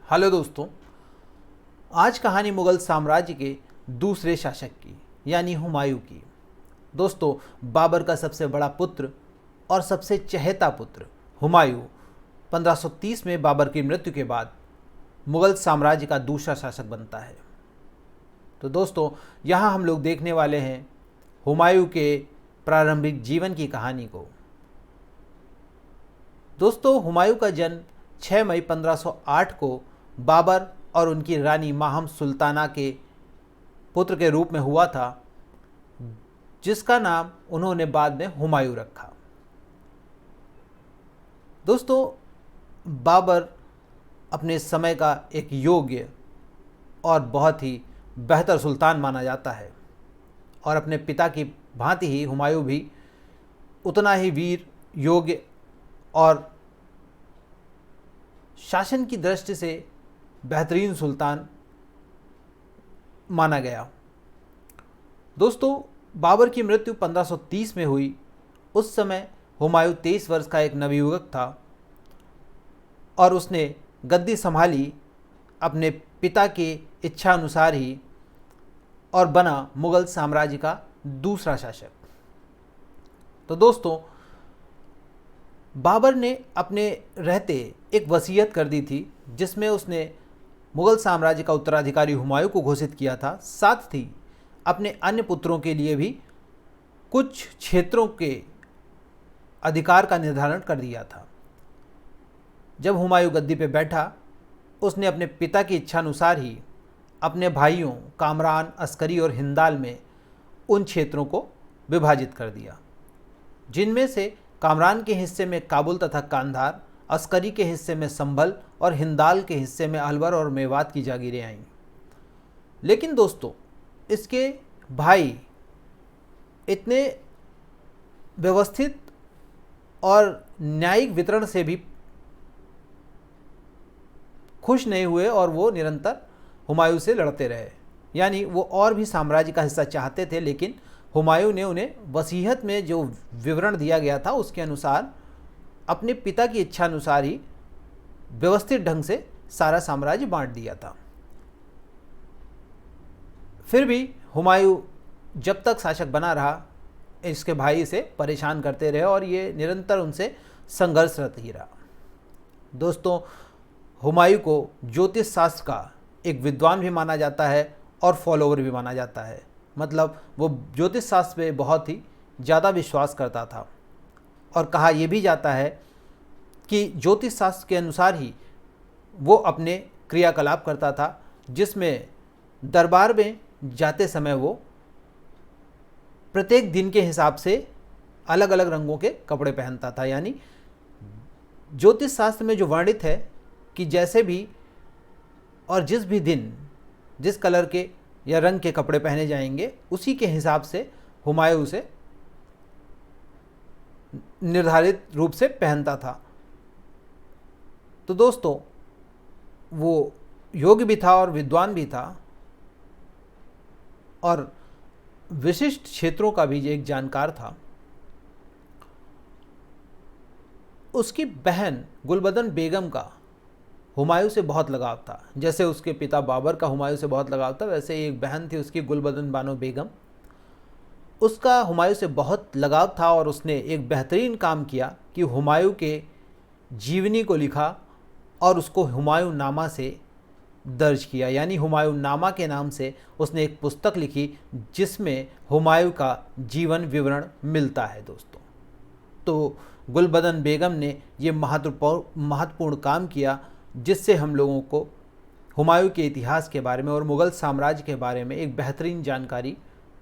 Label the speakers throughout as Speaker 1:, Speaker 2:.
Speaker 1: Hello दोस्तों, आज कहानी मुगल साम्राज्य के दूसरे शासक की यानी हुमायूं की। दोस्तों, बाबर का सबसे बड़ा पुत्र और सबसे चहेता पुत्र हुमायूं 1530 में बाबर की मृत्यु के बाद मुगल साम्राज्य का दूसरा शासक बनता है। तो दोस्तों, यहाँ हम लोग देखने वाले हैं हुमायूं के प्रारंभिक जीवन की कहानी को। दोस्तों, हुमायूं का जन्म 6 मई 1508 को बाबर और उनकी रानी माहम सुल्ताना के पुत्र के रूप में हुआ था, जिसका नाम उन्होंने बाद में हुमायूं रखा। दोस्तों, बाबर अपने समय का एक योग्य और बहुत ही बेहतर सुल्तान माना जाता है और अपने पिता की भांति ही हुमायूं भी उतना ही वीर, योग्य और शासन की दृष्टि से बेहतरीन सुल्तान माना गया। दोस्तों, बाबर की मृत्यु 1530 में हुई। उस समय हुमायूं 23 वर्ष का एक नवयुवक था और उसने गद्दी संभाली अपने पिता की इच्छा अनुसार ही और बना मुगल साम्राज्य का दूसरा शासक। तो दोस्तों, बाबर ने अपने रहते एक वसीयत कर दी थी, जिसमें उसने मुगल साम्राज्य का उत्तराधिकारी हुमायूं को घोषित किया था। साथ ही अपने अन्य पुत्रों के लिए भी कुछ क्षेत्रों के अधिकार का निर्धारण कर दिया था। जब हुमायूं गद्दी पर बैठा, उसने अपने पिता की इच्छानुसार ही अपने भाइयों कामरान, अस्करी और हिंदाल में उन क्षेत्रों को विभाजित कर दिया, जिनमें से कामरान के हिस्से में काबुल तथा कांधार, अस्करी के हिस्से में संभल और हिंदाल के हिस्से में अलवर और मेवात की जागीरें आईं। लेकिन दोस्तों, इसके भाई इतने व्यवस्थित और न्यायिक वितरण से भी खुश नहीं हुए और वो निरंतर हुमायूं से लड़ते रहे। यानी वो और भी साम्राज्य का हिस्सा चाहते थे, लेकिन हुमायूं ने उन्हें वसीयत में जो विवरण दिया गया था उसके अनुसार अपने पिता की इच्छा अनुसार ही व्यवस्थित ढंग से सारा साम्राज्य बांट दिया था। फिर भी हुमायूं जब तक शासक बना रहा, इसके भाई इसे परेशान करते रहे और ये निरंतर उनसे संघर्षरत ही रहा। दोस्तों, हुमायूं को ज्योतिष शास्त्र का एक विद्वान भी माना जाता है और फॉलोवर भी माना जाता है। मतलब वो ज्योतिष शास्त्र पे बहुत ही ज़्यादा विश्वास करता था और कहा यह भी जाता है कि ज्योतिष शास्त्र के अनुसार ही वो अपने क्रियाकलाप करता था, जिसमें दरबार में जाते समय वो प्रत्येक दिन के हिसाब से अलग अलग रंगों के कपड़े पहनता था। यानी ज्योतिष शास्त्र में जो वर्णित है कि जैसे भी और जिस भी दिन जिस कलर के या रंग के कपड़े पहने जाएंगे, उसी के हिसाब से हुमायूं उसे निर्धारित रूप से पहनता था। तो दोस्तों, वो योग्य भी था और विद्वान भी था और विशिष्ट क्षेत्रों का भी एक जानकार था। उसकी बहन गुलबदन बेगम का हुमायूं से बहुत लगाव था। जैसे उसके पिता बाबर का हुमायूं से बहुत लगाव था, वैसे एक बहन थी उसकी, गुलबदन बानो बेगम। उसका हुमायूं से बहुत लगाव था और उसने एक बेहतरीन काम किया कि हुमायूं के जीवनी को लिखा और उसको हुमायूं नामा से दर्ज किया। यानी हुमायूं नामा के नाम से उसने एक पुस्तक लिखी, जिसमें हुमायूं का जीवन विवरण मिलता है। दोस्तों, तो गुलबदन बेगम ने ये महत्वपूर्ण काम किया, जिससे हम लोगों को हुमायूं के इतिहास के बारे में और मुग़ल साम्राज्य के बारे में एक बेहतरीन जानकारी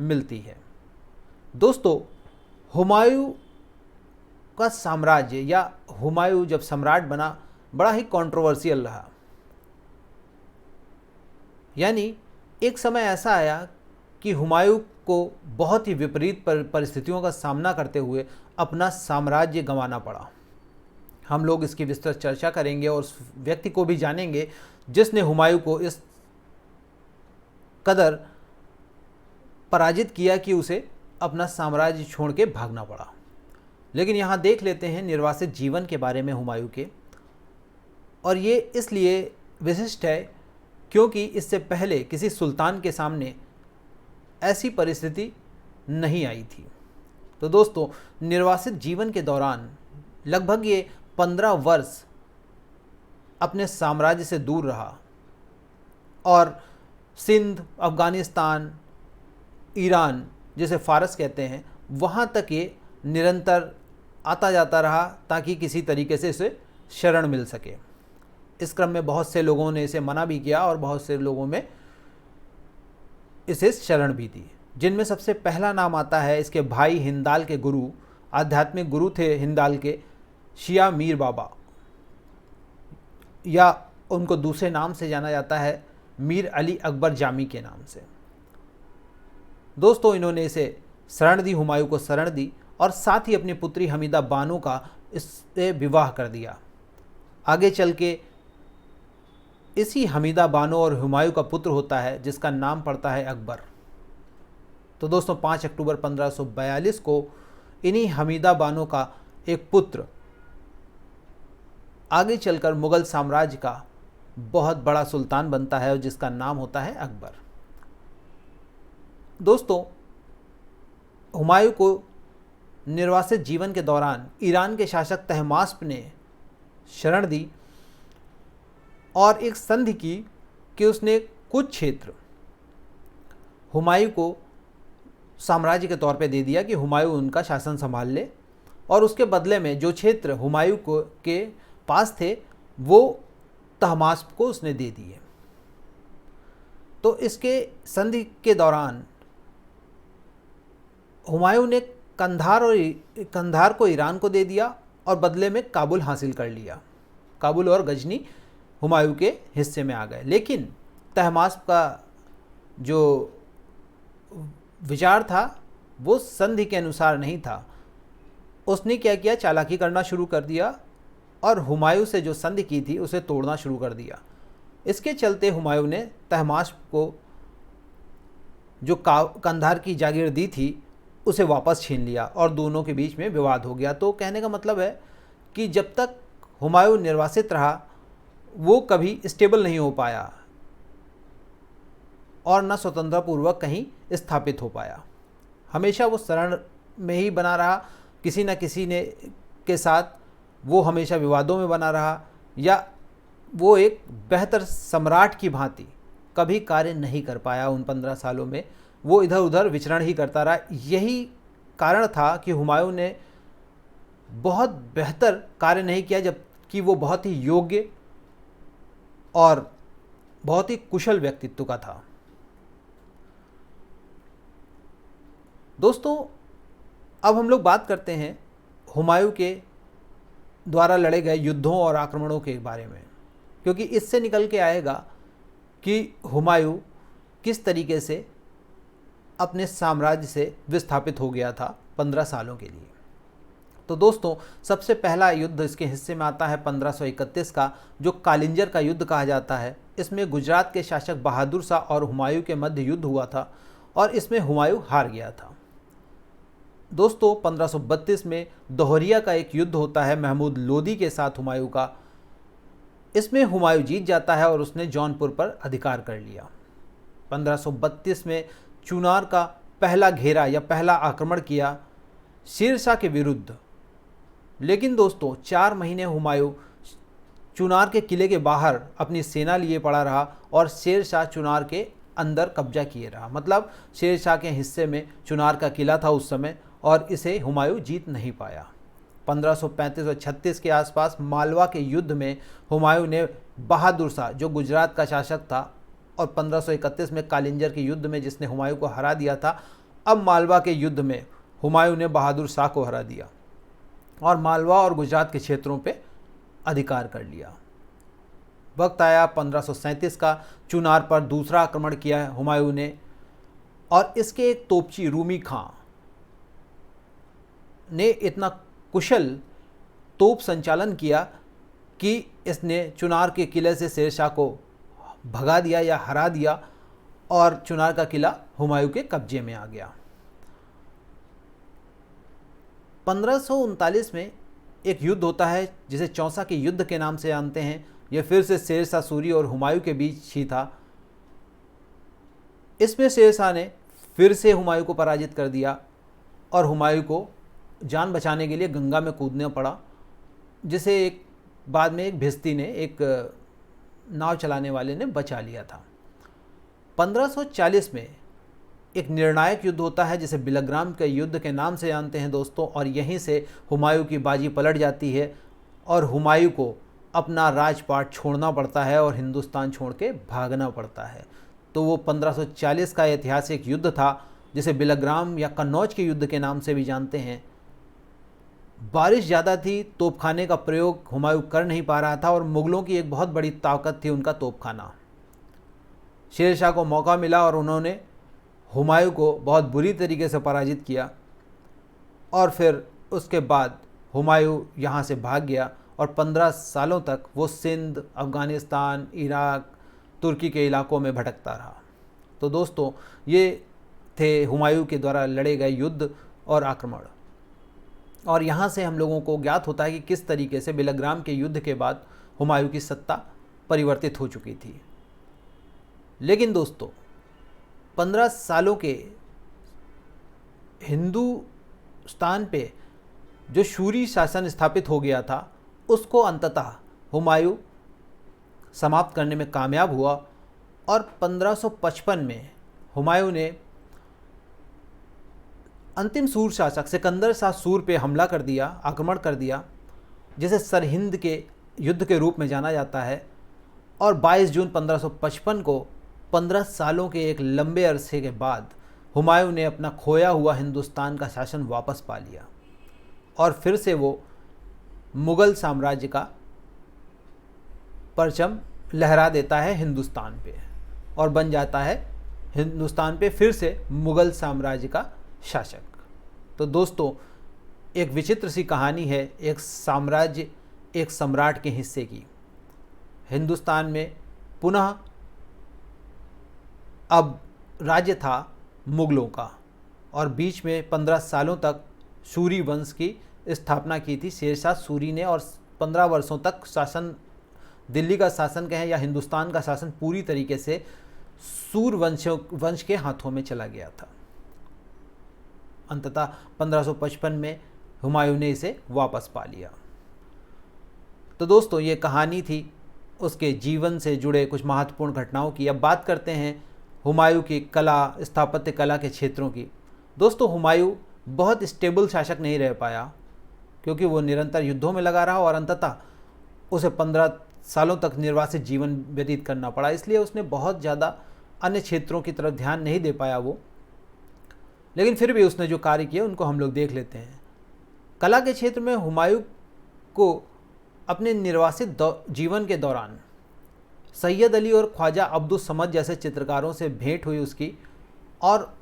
Speaker 1: मिलती है। दोस्तों, हुमायूं का साम्राज्य या हुमायूं जब सम्राट बना, बड़ा ही कंट्रोवर्शियल रहा। यानी एक समय ऐसा आया कि हुमायूं को बहुत ही विपरीत परिस्थितियों का सामना करते हुए अपना साम्राज्य गंवाना पड़ा। हम लोग इसकी विस्तृत चर्चा करेंगे और उस व्यक्ति को भी जानेंगे जिसने हुमायूं को इस कदर पराजित किया कि उसे अपना साम्राज्य छोड़ के भागना पड़ा। लेकिन यहाँ देख लेते हैं निर्वासित जीवन के बारे में हुमायूं के, और ये इसलिए विशिष्ट है क्योंकि इससे पहले किसी सुल्तान के सामने ऐसी परिस्थिति नहीं आई थी। तो दोस्तों, निर्वासित जीवन के दौरान लगभग ये 15 वर्ष अपने साम्राज्य से दूर रहा और सिंध, अफ़गानिस्तान, ईरान जिसे फ़ारस कहते हैं, वहाँ तक ये निरंतर आता जाता रहा ताकि किसी तरीके से इसे शरण मिल सके। इस क्रम में बहुत से लोगों ने इसे मना भी किया और बहुत से लोगों में इसे शरण भी दी, जिनमें सबसे पहला नाम आता है इसके भाई हिंदाल के गुरु, आध्यात्मिक गुरु थे हिंदाल के, शिया मीर बाबा, या उनको दूसरे नाम से जाना जाता है मीर अली अकबर जामी के नाम से। दोस्तों, इन्होंने इसे शरण दी, हुमायूं को शरण दी और साथ ही अपनी पुत्री हमीदा बानो का इससे विवाह कर दिया। आगे चल के इसी हमीदा बानो और हुमायूं का पुत्र होता है जिसका नाम पड़ता है अकबर। तो दोस्तों, 5 अक्टूबर 1542 को इन्हीं हमीदा बानो का एक पुत्र आगे चलकर मुगल साम्राज्य का बहुत बड़ा सुल्तान बनता है और जिसका नाम होता है अकबर। दोस्तों, हुमायूं को निर्वासित जीवन के दौरान ईरान के शासक तहमास्प ने शरण दी और एक संधि की कि उसने कुछ क्षेत्र हुमायूं को साम्राज्य के तौर पे दे दिया कि हुमायूं उनका शासन संभाल ले, और उसके बदले में जो क्षेत्र हुमायूं को के पास थे वो तहमास्प को उसने दे दिए। तो इसके संधि के दौरान हुमायूं ने कंधार को ईरान को दे दिया और बदले में काबुल हासिल कर लिया। काबुल और गजनी हुमायूं के हिस्से में आ गए। लेकिन तहमास्प का जो विचार था वो संधि के अनुसार नहीं था। उसने क्या किया, चालाकी करना शुरू कर दिया और हुमायूं से जो संधि की थी उसे तोड़ना शुरू कर दिया। इसके चलते हुमायूं ने तहमास्प को जो कंधार की जागीर दी थी उसे वापस छीन लिया और दोनों के बीच में विवाद हो गया। तो कहने का मतलब है कि जब तक हुमायूं निर्वासित रहा वो कभी स्टेबल नहीं हो पाया और न स्वतंत्रतापूर्वक कहीं स्थापित हो पाया। हमेशा वो शरण में ही बना रहा, किसी न किसी ने के साथ वो हमेशा विवादों में बना रहा, या वो एक बेहतर सम्राट की भांति कभी कार्य नहीं कर पाया। उन 15 सालों में वो इधर उधर विचरण ही करता रहा। यही कारण था कि हुमायूं ने बहुत बेहतर कार्य नहीं किया, जबकि वो बहुत ही योग्य और बहुत ही कुशल व्यक्तित्व का था। दोस्तों, अब हम लोग बात करते हैं हुमायूं के द्वारा लड़े गए युद्धों और आक्रमणों के बारे में, क्योंकि इससे निकल के आएगा कि हुमायूं किस तरीके से अपने साम्राज्य से विस्थापित हो गया था 15 सालों के लिए। तो दोस्तों, सबसे पहला युद्ध इसके हिस्से में आता है 1531 का, जो कालिंजर का युद्ध कहा जाता है। इसमें गुजरात के शासक बहादुर शाह और हुमायूं के मध्य युद्ध हुआ था और इसमें हुमायूं हार गया था। दोस्तों, 1532 में दोहरिया का एक युद्ध होता है महमूद लोदी के साथ हुमायूं का। इसमें हुमायूं जीत जाता है और उसने जौनपुर पर अधिकार कर लिया। 1532 में चुनार का पहला घेरा या पहला आक्रमण किया शेर शाह के विरुद्ध। लेकिन दोस्तों, 4 महीने हुमायूं चुनार के किले के बाहर अपनी सेना लिए पड़ा रहा और शेर शाह चुनार के अंदर कब्जा किए रहा। मतलब शेर शाह के हिस्से में चुनार का किला था उस समय और इसे हुमायूं जीत नहीं पाया। 1535 और 36 के आसपास मालवा के युद्ध में हुमायूं ने बहादुर शाह, जो गुजरात का शासक था, और 1531 में कालिंजर के युद्ध में जिसने हुमायूं को हरा दिया था, अब मालवा के युद्ध में हुमायूं ने बहादुर शाह को हरा दिया और मालवा और गुजरात के क्षेत्रों पे अधिकार कर लिया। वक्त आया 1537 का, चुनार पर दूसरा आक्रमण किया हुमायूं ने और इसके एक तोपची रूमी खां ने इतना कुशल तोप संचालन किया कि इसने चुनार के किले से शेर शाह को भगा दिया या हरा दिया और चुनार का किला हुमायूं के कब्जे में आ गया। 1539 में एक युद्ध होता है जिसे चौसा के युद्ध के नाम से जानते हैं यह फिर से शेर शाह सूरी और हुमायूं के बीच ही था। इसमें शेर शाह ने फिर से हुमायूं को पराजित कर दिया और हुमायूं को जान बचाने के लिए गंगा में कूदना पड़ा, जिसे एक बाद में एक भिश्ती ने, एक नाव चलाने वाले ने बचा लिया था। 1540 में एक निर्णायक युद्ध होता है जिसे बिलग्राम के युद्ध के नाम से जानते हैं दोस्तों, और यहीं से हुमायूं की बाजी पलट जाती है और हुमायूं को अपना राजपाट छोड़ना पड़ता है और हिंदुस्तान छोड़ के भागना पड़ता है। तो वो 1540 का ऐतिहासिक युद्ध था जिसे बिलग्राम या कन्नौज के युद्ध के नाम से भी जानते हैं। बारिश ज़्यादा थी, तोपखाने का प्रयोग हुमायूं कर नहीं पा रहा था और मुग़लों की एक बहुत बड़ी ताकत थी उनका तोपखाना। शेर शाह को मौका मिला और उन्होंने हुमायूं को बहुत बुरी तरीके से पराजित किया और फिर उसके बाद हुमायूं यहाँ से भाग गया और 15 सालों तक वो सिंध, अफ़गानिस्तान, इराक, तुर्की के इलाकों में भटकता रहा। तो दोस्तों ये थे हुमायूं के द्वारा लड़े गए युद्ध और आक्रमण, और यहाँ से हम लोगों को ज्ञात होता है कि किस तरीके से बिलग्राम के युद्ध के बाद हुमायूं की सत्ता परिवर्तित हो चुकी थी। लेकिन दोस्तों 15 सालों के हिंदुस्तान पे जो शूरी शासन स्थापित हो गया था उसको अंततः हुमायूं समाप्त करने में कामयाब हुआ और 1555 में हुमायूं ने अंतिम सूर शासक सिकंदर शाह सूर पे हमला कर दिया, आक्रमण कर दिया, जिसे सरहिंद के युद्ध के रूप में जाना जाता है। और 22 जून 1555 को 15 सालों के एक लंबे अरसे के बाद हुमायूं ने अपना खोया हुआ हिंदुस्तान का शासन वापस पा लिया और फिर से वो मुग़ल साम्राज्य का परचम लहरा देता है हिंदुस्तान पे और बन जाता है हिंदुस्तान पे फिर से मुग़ल साम्राज्य का शासक। तो दोस्तों एक विचित्र सी कहानी है एक साम्राज्य, एक सम्राट के हिस्से की। हिंदुस्तान में पुनः अब राज्य था मुग़लों का और बीच में 15 सालों तक सूरी वंश की स्थापना की थी शेर शाह सूरी ने, और 15 वर्षों तक शासन, दिल्ली का शासन कहें या हिंदुस्तान का शासन पूरी तरीके से सूर वंश के हाथों में चला गया था। अंततः 1555 में हुमायूं ने इसे वापस पा लिया। तो दोस्तों ये कहानी थी उसके जीवन से जुड़े कुछ महत्वपूर्ण घटनाओं की। अब बात करते हैं हुमायूं की कला, स्थापत्य कला के क्षेत्रों की। दोस्तों हुमायूं बहुत स्टेबल शासक नहीं रह पाया क्योंकि वो निरंतर युद्धों में लगा रहा और अंततः उसे 15 सालों तक निर्वासित जीवन व्यतीत करना पड़ा, इसलिए उसने बहुत ज़्यादा अन्य क्षेत्रों की तरफ ध्यान नहीं दे पाया वो। लेकिन फिर भी उसने जो कार्य किए उनको हम लोग देख लेते हैं। कला के क्षेत्र में हुमायूं को अपने निर्वासित जीवन के दौरान सैयद अली और ख्वाजा अब्दुस समद जैसे चित्रकारों से भेंट हुई उसकी, और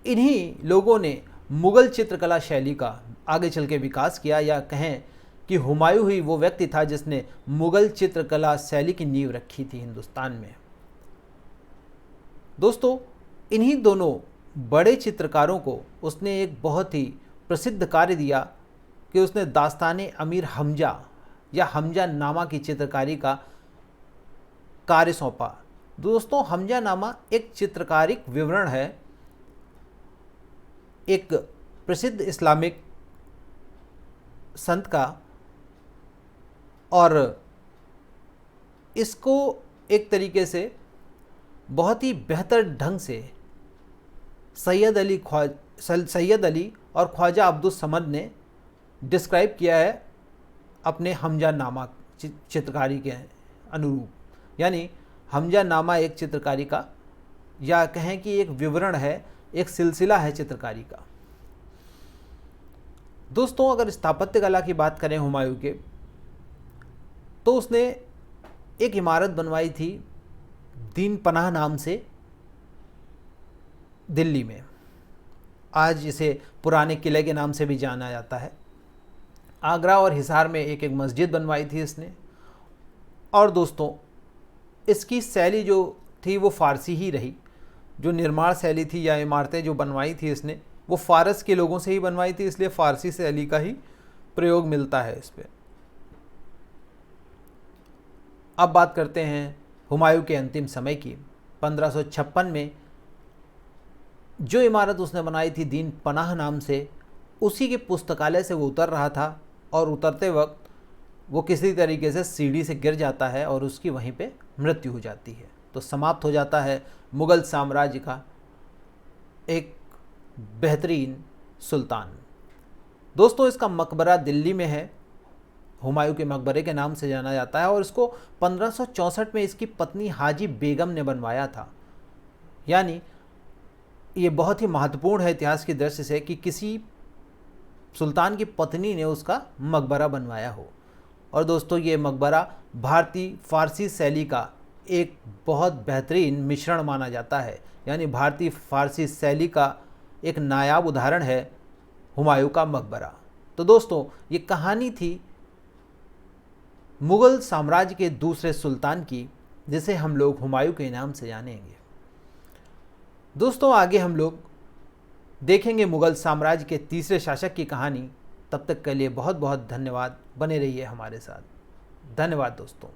Speaker 1: इन्हीं लोगों ने मुग़ल चित्रकला शैली का आगे चल के विकास किया, या कहें कि हुमायूं ही वो व्यक्ति था जिसने मुग़ल चित्रकला शैली की नींव रखी थी हिंदुस्तान में। दोस्तों इन्हीं दोनों बड़े चित्रकारों को उसने एक बहुत ही प्रसिद्ध कार्य दिया कि उसने दास्ताने अमीर हमजा या हमजा नामा की चित्रकारी का कार्य सौंपा। दोस्तों हमजा नामा एक चित्रकारिक विवरण है, एक प्रसिद्ध इस्लामिक संत का, और इसको एक तरीके से बहुत ही बेहतर ढंग से सैयद अली और ख्वाजा अब्दुस समद ने डिस्क्राइब किया है अपने हमजा नामा चित्रकारी के अनुरूप। यानी हमजा नामा एक चित्रकारी का, या कहें कि एक विवरण है, एक सिलसिला है चित्रकारी का। दोस्तों अगर स्थापत्य कला की बात करें हुमायूं के, तो उसने एक इमारत बनवाई थी दीन पनाह नाम से दिल्ली में, आज इसे पुराने किले के नाम से भी जाना जाता है। आगरा और हिसार में एक मस्जिद बनवाई थी इसने। और दोस्तों इसकी शैली जो थी वो फ़ारसी ही रही, जो निर्माण शैली थी या इमारतें जो बनवाई थी इसने वो फ़ारस के लोगों से ही बनवाई थी, इसलिए फ़ारसी शैली का ही प्रयोग मिलता है इस पर। अब बात करते हैं हुमायूं के अंतिम समय की। 1556 में जो इमारत उसने बनाई थी दीन पनाह नाम से, उसी के पुस्तकालय से वो उतर रहा था और उतरते वक्त वो किसी तरीके से सीढ़ी से गिर जाता है और उसकी वहीं पे मृत्यु हो जाती है। तो समाप्त हो जाता है मुग़ल साम्राज्य का एक बेहतरीन सुल्तान। दोस्तों, इसका मकबरा दिल्ली में है, हुमायूं के मकबरे के नाम से जाना जाता है और इसको 1564 में इसकी पत्नी हाजी बेगम ने बनवाया था। यानी ये बहुत ही महत्वपूर्ण है इतिहास की दृष्टि से कि किसी सुल्तान की पत्नी ने उसका मकबरा बनवाया हो। और दोस्तों, ये मकबरा भारतीय फारसी शैली का एक बहुत बेहतरीन मिश्रण माना जाता है। यानी भारतीय फारसी शैली का एक नायाब उदाहरण है हुमायूं का मकबरा। तो दोस्तों, ये कहानी थी मुग़ल साम्राज्य के दूसरे सुल्तान की, जिसे हम लोग हुमायूं के नाम से जानेंगे। दोस्तों, आगे हम लोग देखेंगे मुग़ल साम्राज्य के तीसरे शासक की कहानी। तब तक के लिए बहुत बहुत धन्यवाद। बने रहिए हमारे साथ। धन्यवाद दोस्तों।